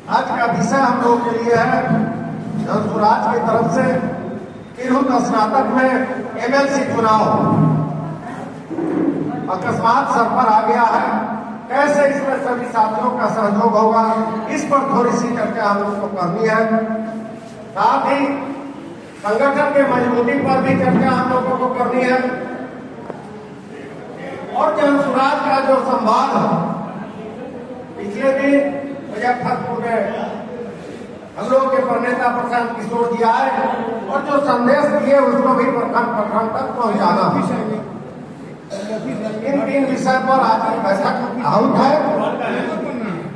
आज का विषय हम लोग के लिए है जनसुराज की तरफ से तिरहुत स्नातक में एमएलसी चुनाव अकस्मात सर पर आ गया है। कैसे इसमें सभी साथियों का सहयोग होगा, इस पर थोड़ी सी चर्चा हम लोग को करनी है। साथ ही संगठन के मजबूती पर भी चर्चा हम लोगों को करनी है। और जनसुराज का जो संवाद है, पिछले दिन मुजफ्फरपुर में हम लोग के प्रणेता प्रशांत किशोर जी आए और जो संदेश दिए उसको भी प्रखंड तक पहुंचाना। इन 3 विषय पर आज की बैठक आहुत है।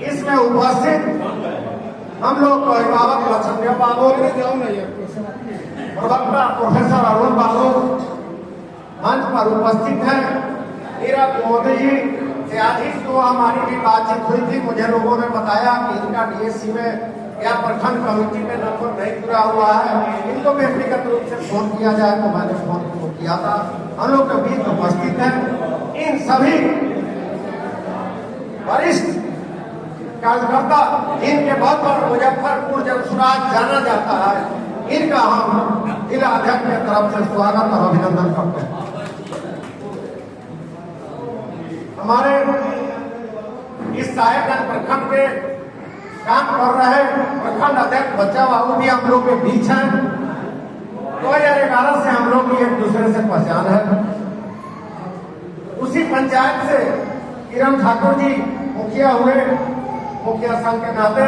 इसमें उपस्थित हम लोग को अभिभावक लक्ष्मण बाबू, प्रवक्ता प्रोफेसर अरुण बाबू मंच पर उपस्थित है। मीरा मोदी जी से आज ही तो हमारी भी बातचीत हुई थी। मुझे लोगों ने बताया कि इनका डीएससी में या प्रखंड कमेटी में नंबर नहीं पूरा हुआ है, इनको व्यक्तिगत रूप से फोन किया जाए, तो मैंने फोन किया था। हम लोग के बीच उपस्थित हैं इन सभी वरिष्ठ कार्यकर्ता जिनके बल पर मुजफ्फरपुर जनसुराज जाना जाता है, इनका हम जिला अध्यक्ष की तरफ से स्वागत और अभिनंदन करते हैं। हमारे इस साहेबगंज प्रखंड के काम कर रहे प्रखंड अध्यक्ष बच्चा बाबू भी हम लोग के बीच हैं। 2011 से हम लोग की एक दूसरे से पहचान है। उसी पंचायत से किरण ठाकुर जी मुखिया हुए, मुखिया संघ के नाते,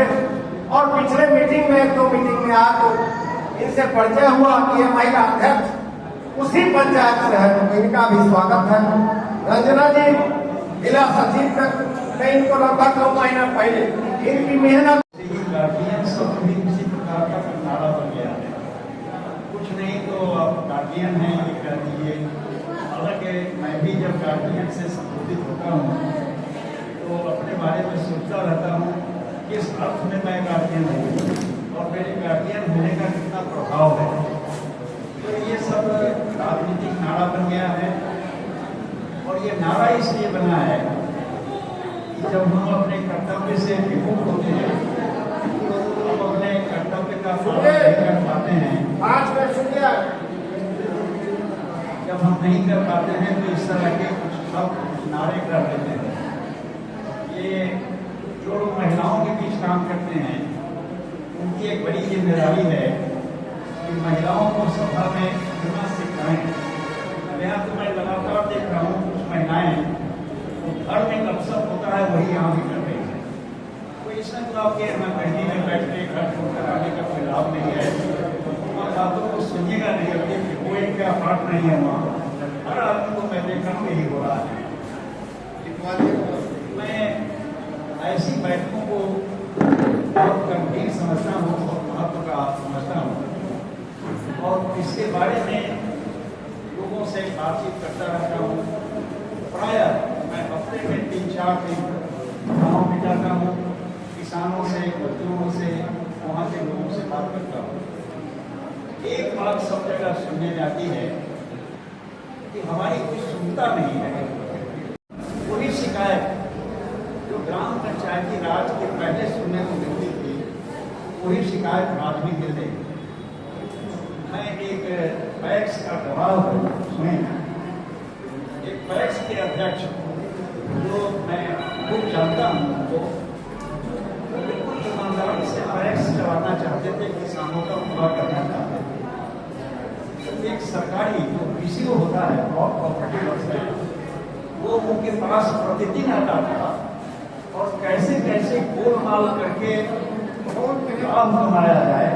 और पिछले मीटिंग में 1-2 मीटिंग में आया तो इनसे परिचय हुआ कि ये महिला अध्यक्ष उसी पंचायत से है, तो इनका भी स्वागत है। रंजना जी जिला सचिव ने इनको लगभग 9 महीना पहले इनकी मेहनत किसी प्रकार का नारा बन गया है। कुछ नहीं तो आप गार्जियन हैं ये कह दीजिए। हालांकि मैं भी जब गार्जियन से संबोधित होता हूँ तो अपने बारे में सोचता रहता हूँ किस अर्थ में मैं गार्जियन हूँ और मेरे गार्जियन होने का कितना प्रभाव है। तो ये सब राजनीतिक नारा बन गया है। और ये नारा इसलिए बना है कि जब हम अपने कर्तव्य से विमुख होते हैं, हम अपने कर्तव्य का पालन नहीं कर पाते हैं, जब हम नहीं कर पाते हैं तो इस तरह के कुछ नारे कर देते हैं। ये जो लोग महिलाओं के बीच काम करते हैं उनकी एक बड़ी जिम्मेदारी है कि महिलाओं को सभा में कहना सिखाएं। यहाँ तो मैं लगातार देख रहा हूँ कुछ महिलाएं घर में गपशप होता है वही यहाँ भी कर रही है। तो इसमें तो आपके यहाँ गहरी में बैठ के घर छोड़कर आने का कोई लाभ नहीं है। और बातों को सुनिएगा नहीं, कि कोई क्या पाठ नहीं है वहाँ। हर आदमी को मैं देख रहा हूँ यही हो रहा है। मैं ऐसी बैठकों को बहुत गंभीर समझता हूँ और महत्व का समझता हूँ और इसके बारे में लोगों से बातचीत करता रहता हूँ। प्रायः मैं हफ्ते में 3-4 दिन गाँव में जाता हूँ, किसानों से, मजदूरों से, वहाँ के लोगों से बात करता हूँ। एक बात सब जगह सुनने में आती है कि हमारी कोई सुनता नहीं है। वही शिकायत जो ग्राम पंचायती राज के पहले सुनने को मिलती थी, वही शिकायत आज भी मिल रही। मैं एक पैक्स का दबाव सुने, एक पैक्स के अध्यक्ष जो मैं खूब जानता हूँ, तो बिल्कुल ईमानदारी से पैक्स चलाना चाहते थे, किसानों का पूरा करना चाहते थे। तो एक सरकारी जो पीसीओ होता है, ब्लॉक कोऑपरेटिव वेलफेयर, वो उनके पास प्रतिदिन आता था और कैसे कैसे गोलमाल करके लाभ कमाया जाए,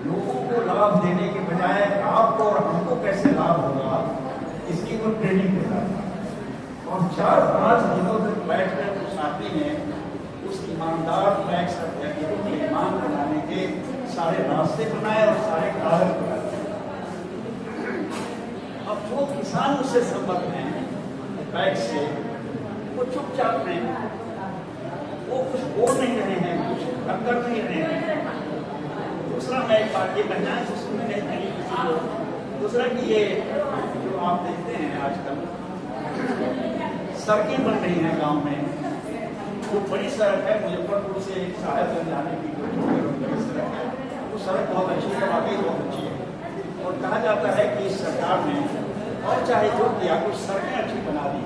लोगों को लाभ देने के बजाय आपको और हमको कैसे लाभ होगा, इसकी वो ट्रेनिंग देता था। और 4-5 दिनों तक बैठकर उस आदमी ने उस ईमानदार पैक्स अध्यक्ष को ईमान बनाने के सारे रास्ते बनाए और सारे कागज बनाए। अब जो किसान उससे संबंध हैं पैक्स से, वो चुपचाप हैं, वो कुछ बोल नहीं रहे हैं, कुछ कर नहीं रहे हैं। दूसरा मैं एक बात ये कहना है, सुनने नहीं मिली किसी को। दूसरा कि ये जो आप देखते हैं आजकल सड़कें बन रही हैं गांव में, जो बड़ी सड़क है मुजफ्फरपुर से साहेबगंज जाने की जो बड़ी सड़क है, वो सड़क बहुत अच्छी है, वाकई बहुत अच्छी है। और कहा जाता है कि इस सरकार ने और चाहे जो किया कुछ सड़कें अच्छी बना दी,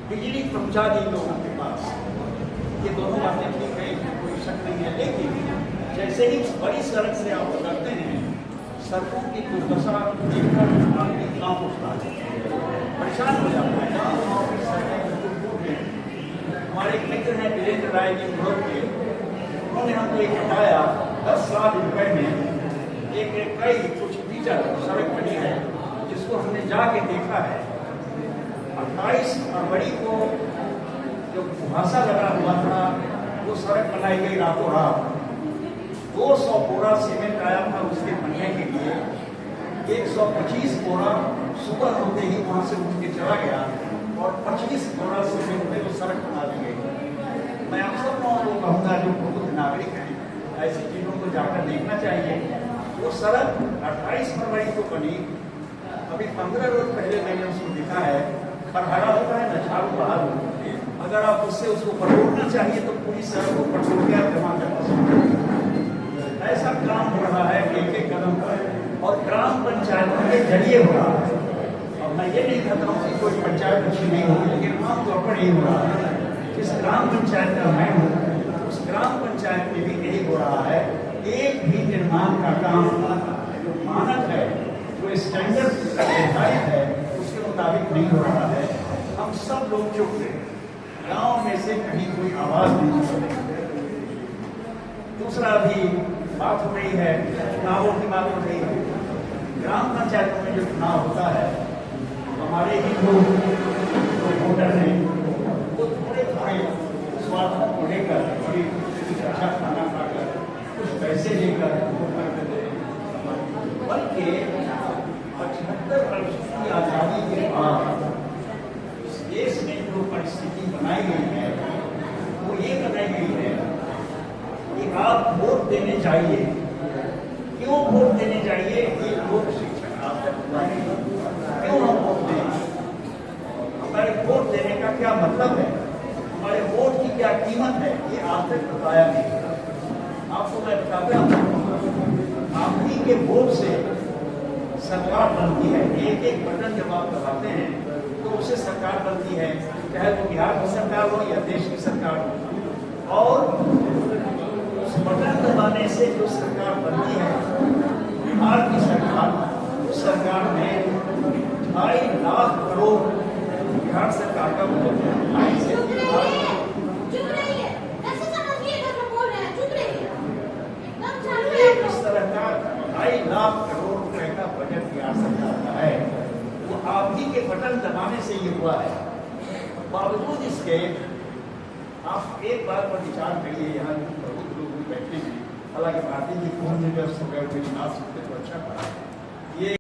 बिजली पहुंचा दी लोगों के पास, ये दोनों बातें ठीक है, कोई शक नहीं है। लेकिन जैसे ही बड़ी सड़क से आप उतरते हैं, सड़कों की दुर्दशा देखकर आदमी गाँव उठता है, परेशान हो जाता है। हमारे एक मित्र हैं वीरेंद्र राय जी ग्रुप के, उन्होंने हमको एक बताया 10 लाख रुपए में एक कई कुछ मीटर सड़क बनी है, जिसको हमने जाके देखा है। 28 फरवरी को जो कुहासा लगा हुआ था, वो सड़क बनाई गई रातों रात। 200 बोरा सीमेंट आया था उसके बनने के लिए, 125 बोरा सुबह होते ही वहां से उठ के चला गया और 25 बोरा सीमेंट में वो सड़क बना दी गई। मैं आप सब लोगों को कहूँगा जो प्रबुद्ध नागरिक हैं, ऐसी चीज़ों को जाकर देखना चाहिए। वो सड़क 28 फरवरी को बनी, अभी 15 रोज पहले मैंने उसको देखा है, खरहरा होता है न, झाड़ू बहार। अगर आप उससे उसको पटोड़ना चाहिए तो पूरी सड़क को पटोड़ के आप जमा करना सकते। ऐसा काम हो रहा है एक एक कदम पर, और ग्राम पंचायतों के जरिए हो रहा है। और मैं ये नहीं कहता हूँ कि कोई पंचायत अच्छी नहीं होगी, लेकिन आमतौर पर यही हो रहा है। जिस ग्राम पंचायत का मैं हूँ, उस ग्राम पंचायत में भी यही हो रहा है। एक भी निर्माण का काम जो मानक है, जो स्टैंडर्ड निर्धारित है, उसके मुताबिक नहीं हो रहा है। हम सब लोग चुप हैं, गाँव में से कहीं कोई आवाज़ नहीं सुन रही। दूसरा भी बात हो रही है, चुनावों की बात हो रही है। ग्राम पंचायतों में जो चुनाव होता है, हमारे ही लोग जो वोटर हैं, वो थोड़े थोड़े स्वार्थों को लेकर, थोड़ी अच्छा खाना खाकर, कुछ पैसे लेकर वोट कर देते हैं। बल्कि 75 वर्ष की आज़ादी के बाद इस देश में जो परिस्थिति बनाई गई है, वो ये बनाई गई है कि आप वोट देने जाइए। क्यों वोट देने जाइए? ये लोक शिक्षण आप तक क्यों हम वोट दें? हमारे वोट देने का क्या मतलब है? हमारे वोट की क्या कीमत है? ये आज तक बताया नहीं। आपको मैं बताता हूँ, आप ही के वोट से सरकार बनती है। एक एक बटन जब आप दबाते हैं तो उससे सरकार बनती है, चाहे वो बिहार की सरकार हो या देश की सरकार हो। और उस बटन दबाने से जो सरकार बनती है, बिहार की सरकार, उस सरकार में 2.5 लाख करोड़ बिहार सरकार का बजट है। इस तरह का 2.5 लाख करोड़ रुपए का बजट बिहार सरकार का है। वो आप ही के बटन दबाने से ये हुआ है। बावजूद इसके आप एक बात पर विचार करिए, यहाँ बहुत लोग भी बैठे हैं, हालांकि भारतीय जी फोन में व्यस्त हो गए, विश्वास तो अच्छा करा। ये